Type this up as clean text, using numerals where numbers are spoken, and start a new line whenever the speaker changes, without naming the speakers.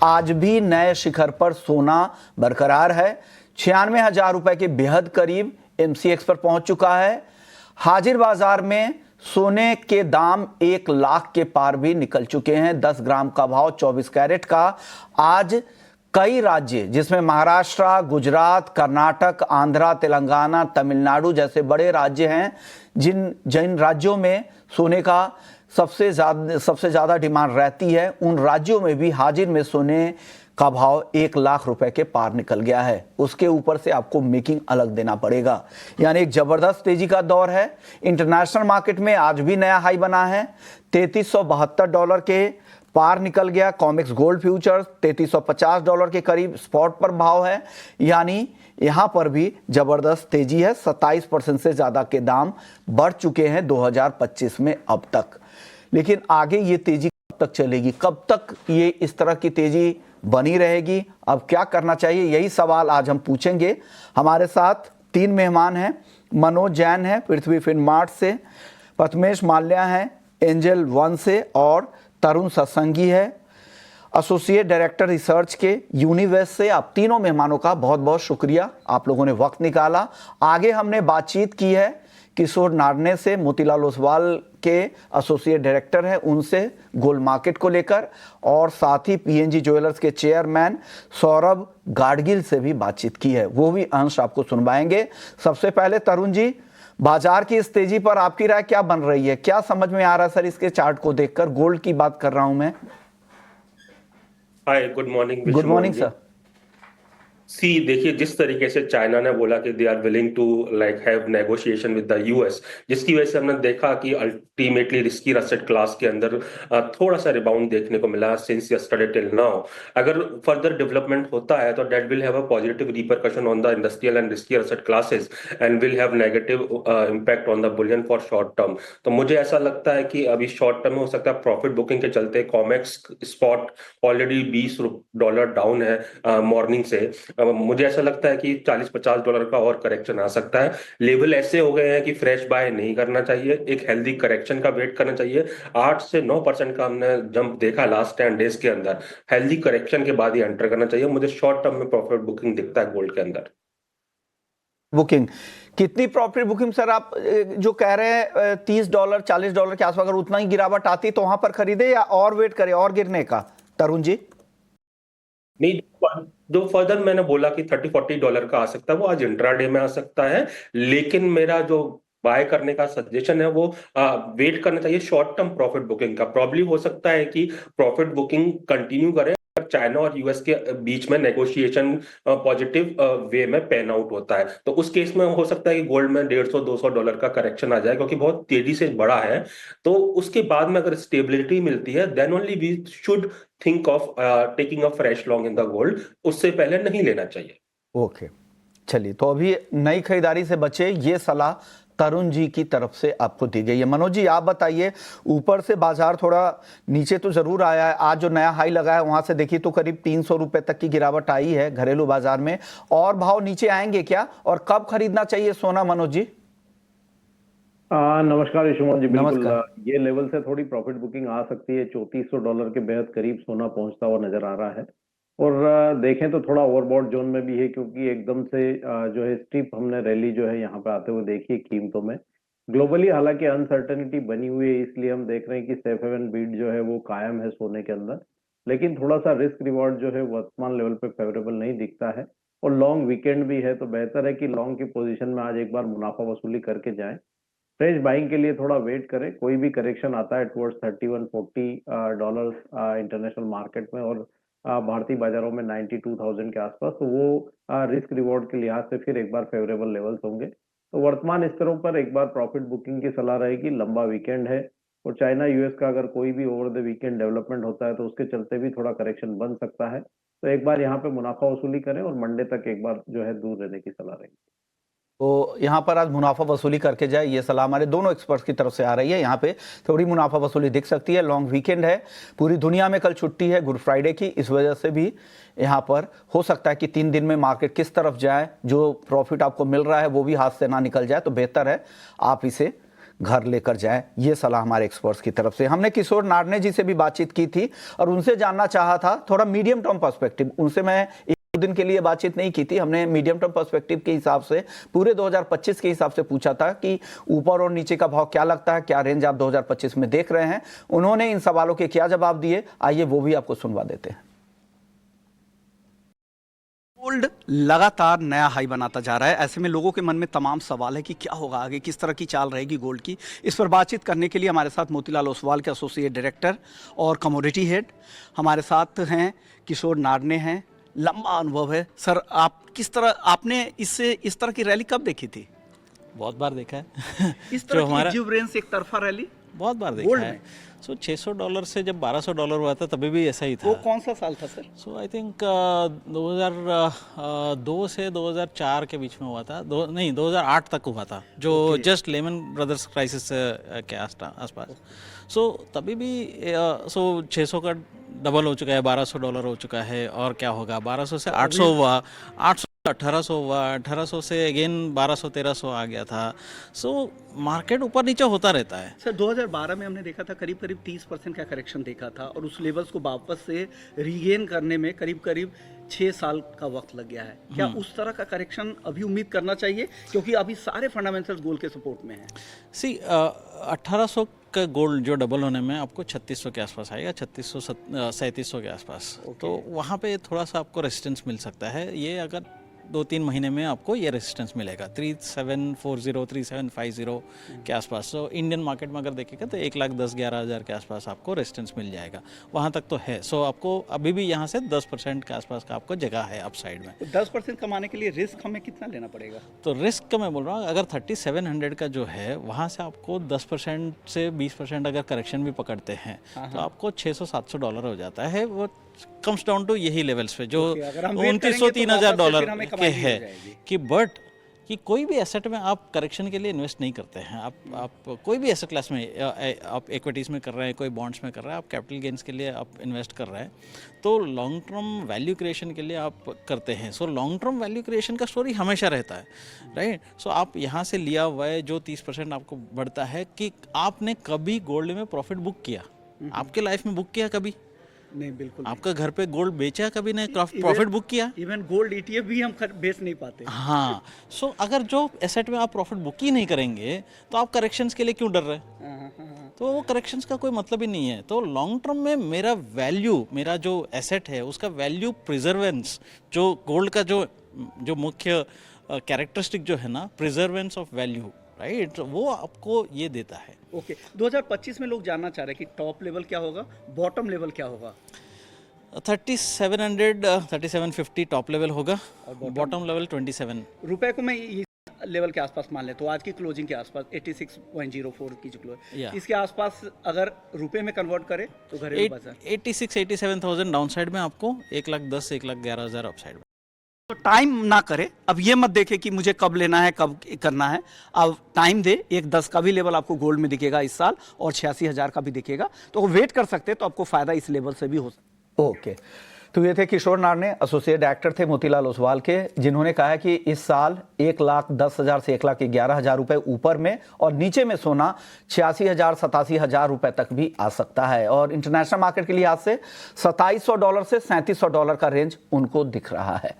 आज भी नए शिखर पर सोना बरकरार है। 96,000 रुपए के बेहद करीब MCX पर पहुंच चुका है। हाजिर बाजार में सोने के दाम 1 लाख के पार भी निकल चुके हैं। 10 ग्राम का भाव 24 कैरेट का आज कई राज्य जिसमें महाराष्ट्र, गुजरात, कर्नाटक, आंध्रा, तेलंगाना, तमिलनाडु जैसे बड़े राज्य हैं, जिन राज्यों में सोने का सबसे ज़्यादा डिमांड रहती है, उन राज्यों में भी हाजिर में सोने का भाव 1 लाख रुपए के पार निकल गया है। उसके ऊपर से आपको मेकिंग अलग देना पड़ेगा, यानी एक जबरदस्त तेजी का दौर है। इंटरनेशनल मार्केट में आज भी नया हाई बना है। $3372 के पार निकल गया। कॉमेक्स गोल्ड फ्यूचर्स $3350 के करीब स्पॉट पर भाव है, यानी यहां पर भी जबरदस्त तेजी है। 27% से ज्यादा के दाम बढ़ चुके हैं 2025 में अब तक। लेकिन आगे ये तेजी कब तक चलेगी, कब तक ये इस तरह की तेजी बनी रहेगी, अब क्या करना चाहिए, यही सवाल आज हम पूछेंगे। हमारे साथ 3 मेहमान हैं। मनोज जैन है पृथ्वी फिनमार्ट से, प्रथमेश माल्या हैं एंजल वन से, और तरुण सत्संगी है एसोसिएट डायरेक्टर रिसर्च के यूनिवेस्ट से। आप तीनों मेहमानों का बहुत बहुत शुक्रिया, आप लोगों ने वक्त निकाला। आगे हमने बातचीत की है किशोर नारने से, मोतीलाल ओसवाल के एसोसिएट डायरेक्टर हैं, उनसे गोल्ड मार्केट को लेकर, और साथ ही PNG ज्वेलर्स के चेयरमैन सौरभ गाडगिल से भी बातचीत की है, वो भी अंश आपको सुनवाएंगे। सबसे पहले तरुण जी, बाजार की इस तेजी पर आपकी राय क्या बन रही है, क्या समझ में आ रहा है सर इसके चार्ट को देखकर? गोल्ड की बात कर रहा हूं मैं।
Hi, good morning.
Good morning sir.
देखिए, जिस तरीके से चाइना ने बोला कि they are willing to like have negotiation with the US, जिसकी वजह से हमने देखा कि अल्टीमेटली रिस्की एसेट क्लास के अंदर थोड़ा सा रिबाउंड देखने को मिला सिंस यस्टरडे टिल नाउ। अगर फर्दर डेवलपमेंट होता है तो that will have a positive repercussion on the industrial and risky asset classes and will have negative impact on the Boolean for short term. तो मुझे ऐसा लगता है कि अभी शॉर्ट टर्म में हो सकता है प्रॉफिट बुकिंग के चलते कॉमेक्स स्पॉट ऑलरेडी $20 डाउन है मॉर्निंग से। मुझे ऐसा लगता है कि $40-50 का और करेक्शन आ सकता है। लेवल ऐसे हो गए हैं कि फ्रेश बाय नहीं करना चाहिए, एक हेल्दी करेक्शन का वेट करना चाहिए। 8 से 9% का हमने जंप देखा लास्ट 10 डेज के अंदर, हेल्दी करेक्शन के बाद ही एंटर करना चाहिए। मुझे शॉर्ट टर्म में प्रॉफिट बुकिंग दिखता है गोल्ड के अंदर।
बुकिंग कितनी प्रॉफिट बुकिंग सर आप जो कह रहे हैं $30 $40 के आसपास, अगर उतना ही गिरावट आती तो वहां पर खरीदे या और वेट करे और गिरने का? तरुण जी
नहीं, जो फर्दर मैंने बोला कि $30-40 का आ सकता है, वो आज इंट्राडे में आ सकता है। लेकिन मेरा जो बाय करने का सजेशन है वो वेट करना चाहिए शॉर्ट टर्म प्रॉफिट बुकिंग का। प्रॉब्ली हो सकता है कि प्रॉफिट बुकिंग कंटिन्यू करें चाइना और यूएस के बीच में नेगोशिएशन पॉजिटिव वे में पैन आउट होता है, तो उस केस में हो सकता है कि गोल्ड में $150-200 का करेक्शन आ जाए, क्योंकि बहुत तेजी से बढ़ा है। तो उसके बाद में अगर स्टेबिलिटी मिलती है then only we should think of taking a fresh long in the gold. उससे पहले नहीं लेना चाहिए।
ओके, चलिए, तो अभी नई खरीदारी से बचे, ये सलाह तरुण जी की तरफ से आपको दी गई है। मनोज जी आप बताइए, ऊपर से बाजार थोड़ा नीचे तो जरूर आया है, आज जो नया हाई लगा है वहां से देखिए तो करीब 300 रुपए तक की गिरावट आई है घरेलू बाजार में, और भाव नीचे आएंगे क्या, और कब खरीदना चाहिए सोना? मनोज जी
नमस्कार यशोमोहन जी। बिल्कुल
नमस्कार।
ये लेवल से थोड़ी प्रॉफिट बुकिंग आ सकती है। $3400 के बेहद करीब सोना पहुंचता हुआ नजर आ रहा है, और देखें तो थोड़ा ओवरबॉट जोन में भी है, क्योंकि एकदम से जो है स्टीप हमने रैली जो है यहाँ पे आते हुए देखी है कीमतों में। ग्लोबली हालांकि अनसर्टेनिटी बनी हुई है, इसलिए हम देख रहे हैं कि सेफ हेवन बीट जो है वो कायम है सोने के अंदर, लेकिन थोड़ा सा रिस्क रिवॉर्ड जो है वर्तमान लेवल पे फेवरेबल नहीं दिखता है, और लॉन्ग वीकेंड भी है, तो बेहतर है कि लॉन्ग की पोजीशन में आज एक बार मुनाफा वसूली करके जाएं। फ्रेश बाइंग के लिए थोड़ा वेट करें, कोई भी करेक्शन आता है टुवर्ड्स $3140 इंटरनेशनल मार्केट में, और भारतीय बाजारों में 92,000 के आसपास, तो वो रिस्क रिवॉर्ड के लिहाज से फिर एक बार फेवरेबल लेवल्स होंगे। तो वर्तमान स्तरों पर एक बार प्रॉफिट बुकिंग की सलाह रहेगी। लंबा वीकेंड है, और चाइना यूएस का अगर कोई भी ओवर द वीकेंड डेवलपमेंट होता है तो उसके चलते भी थोड़ा करेक्शन बन सकता है। तो एक बार यहाँ पे मुनाफा वसूली करें, और मंडे तक एक बार जो है दूर रहने की सलाह रहेगी।
तो यहाँ पर आज मुनाफा वसूली करके जाए, ये सलाह हमारे दोनों एक्सपर्ट्स की तरफ से आ रही है। यहाँ पे थोड़ी मुनाफा वसूली दिख सकती है, लॉन्ग वीकेंड है, पूरी दुनिया में कल छुट्टी है गुड फ्राइडे की, इस वजह से भी यहाँ पर हो सकता है कि 3 दिन में मार्केट किस तरफ जाए, जो प्रॉफिट आपको मिल रहा है वो भी हाथ से ना निकल जाए, तो बेहतर है आप इसे घर लेकर जाएं, ये सलाह हमारे एक्सपर्ट्स की तरफ से। हमने किशोर नारने जी से भी बातचीत की थी और उनसे जानना चाहा था थोड़ा मीडियम टर्म पर्सपेक्टिव। उनसे मैं दिन के लिए बातचीत नहीं की थी, हमने मीडियम टर्म पर्सपेक्टिव के हिसाब से पूरे 2025 के हिसाब से पूछा था कि ऊपर और नीचे का भाव क्या लगता है, क्या रेंज आप 2025 में देख रहे हैं। उन्होंने इन सवालों के क्या जवाब दिए, आइए वो भी आपको सुनवा देते हैं।
गोल्ड लगातार नया हाई बनाता जा रहा है, ऐसे में लोगों के मन में तमाम सवाल है कि क्या होगा आगे, किस तरह की चाल रहेगी गोल्ड की। इस पर बातचीत करने के लिए हमारे साथ मोतीलाल ओसवाल के एसोसिएट डायरेक्टर और कमोडिटी हेड हमारे साथ हैं, किशोर नारने हैं, लंबा अनुभव है। सर, आप किस तरह, आपने इस तरह की रैली कब देखी थी?
बहुत बार देखा है।
इस तरह की एक्सुबरेंस, एक तरफा रैली
बहुत बार देखा है। सो $600 से जब $1200 हुआ था तभी भी ऐसा ही था।
वो कौन सा साल था सर?
सो आई थिंक 2002 से 2004 के बीच में हुआ था। 2008 तक हुआ था, जो जस्ट लेमन ब्रदर्स क्राइसिस के आसपास। सो तभी भी 600 का डबल हो चुका है, $1200 हो चुका है। और क्या होगा, 1200 से 800 हुआ, 800 से 1800 हुआ, 1800 से अगेन 1200-1300 आ गया था। सो मार्केट ऊपर नीचे होता रहता है।
सर 2012 में हमने देखा था करीब 30% का करेक्शन देखा था और उस लेवल्स को वापस से रीगेन करने में करीब 6 साल का वक्त लग गया है। क्या उस तरह का करेक्शन अभी उम्मीद करना चाहिए, क्योंकि अभी सारे फंडामेंटल्स गोल्ड के सपोर्ट में हैं?
1800 का गोल्ड जो डबल होने में आपको 3600 के आसपास आएगा, 3700 के आसपास। तो वहाँ पे थोड़ा सा आपको रेजिस्टेंस मिल सकता है। ये अगर 2-3 महीने में आपको ये रेजिस्टेंस मिलेगा 3740 3750 के आसपास। तो इंडियन मार्केट में अगर देखेगा तो 1,10,11,000 के आसपास आपको रेजिस्टेंस मिल जाएगा, वहाँ तक तो है। सो आपको अभी भी यहाँ से 10% के आसपास का आपको जगह है अपसाइड में।
तो 10% कमाने के लिए रिस्क हमें कितना लेना पड़ेगा?
तो रिस्क का मैं बोल रहा हूँ, अगर 3700 का जो है वहाँ से आपको 10% से 20% अगर करेक्शन भी पकड़ते हैं तो आपको $600-700 हो जाता है। वो कम्स डाउन टू यही लेवल्स पे जो $2,900-3,000 के है कि बट कि कोई भी एसेट में आप करेक्शन के लिए इन्वेस्ट नहीं करते हैं। आप कोई भी एसेट क्लास में आप इक्विटीज़ में कर रहे हैं, कोई बॉन्ड्स में कर रहे हैं, आप कैपिटल गेन्स के लिए आप इन्वेस्ट कर रहे हैं, तो लॉन्ग टर्म वैल्यू क्रिएशन के लिए आप करते हैं। So long term value creation का स्टोरी हमेशा रहता है, राइट। सो आप यहाँ से लिया हुआ है जो 30% आपको बढ़ता है, कि आपने कभी गोल्ड में प्रॉफिट बुक किया आपके लाइफ में, बुक किया कभी
नहीं? बिल्कुल।
आपका घर पे गोल्ड बेचा कभी नहीं, प्रॉफिट बुक किया?
इवन गोल्ड ETF भी हम बेच नहीं पाते।
हाँ। सो अगर जो एसेट में आप प्रॉफिट बुक ही नहीं करेंगे तो आप करेक्शंस के लिए क्यों डर रहे हैं? तो वो करेक्शंस का कोई मतलब ही नहीं है। तो लॉन्ग टर्म में मेरा वैल्यू, मेरा जो एसेट है उसका वैल्यू प्रिजर्वेंस, जो गोल्ड का जो मुख्य कैरेक्टरिस्टिक जो है ना, प्रिजर्वेंस ऑफ वैल्यू, राइट, वो आपको ये देता है।
ओके 2025 में लोग जानना चाह रहे हैं कि टॉप लेवल क्या होगा, बॉटम लेवल क्या होगा?
3700 3750 टॉप लेवल होगा और बॉटम लेवल 27
रुपए को मैं इस लेवल के आसपास मान ले तो आज की क्लोजिंग के आसपास 86.04 की जो क्लोज, इसके आसपास अगर रुपए में कन्वर्ट करें तो घरेलू बाजार
86-87,000 डाउन साइड में, आपको 1,10,00,000-1,11,000 अप साइड में।
तो टाइम ना करे, अब ये मत देखे कि मुझे कब लेना है, कब करना है। अब टाइम दे, 1,10 का भी लेवल आपको गोल्ड में दिखेगा इस साल और 86,000 का भी दिखेगा, तो वेट कर सकते हैं, तो आपको फायदा इस लेवल से भी हो सकता है।
ओके, तो ये थे किशोर नारने, एसोसिएट डायरेक्टर थे मोतीलाल ओसवाल के, जिन्होंने कहा कि इस साल 1,10,000 से 1,11,000 रुपए ऊपर में और नीचे में सोना 86,000-87,000 रुपए तक भी आ सकता है। और इंटरनेशनल मार्केट के लिहाज से $2,700 से $3,700 का रेंज उनको दिख रहा है।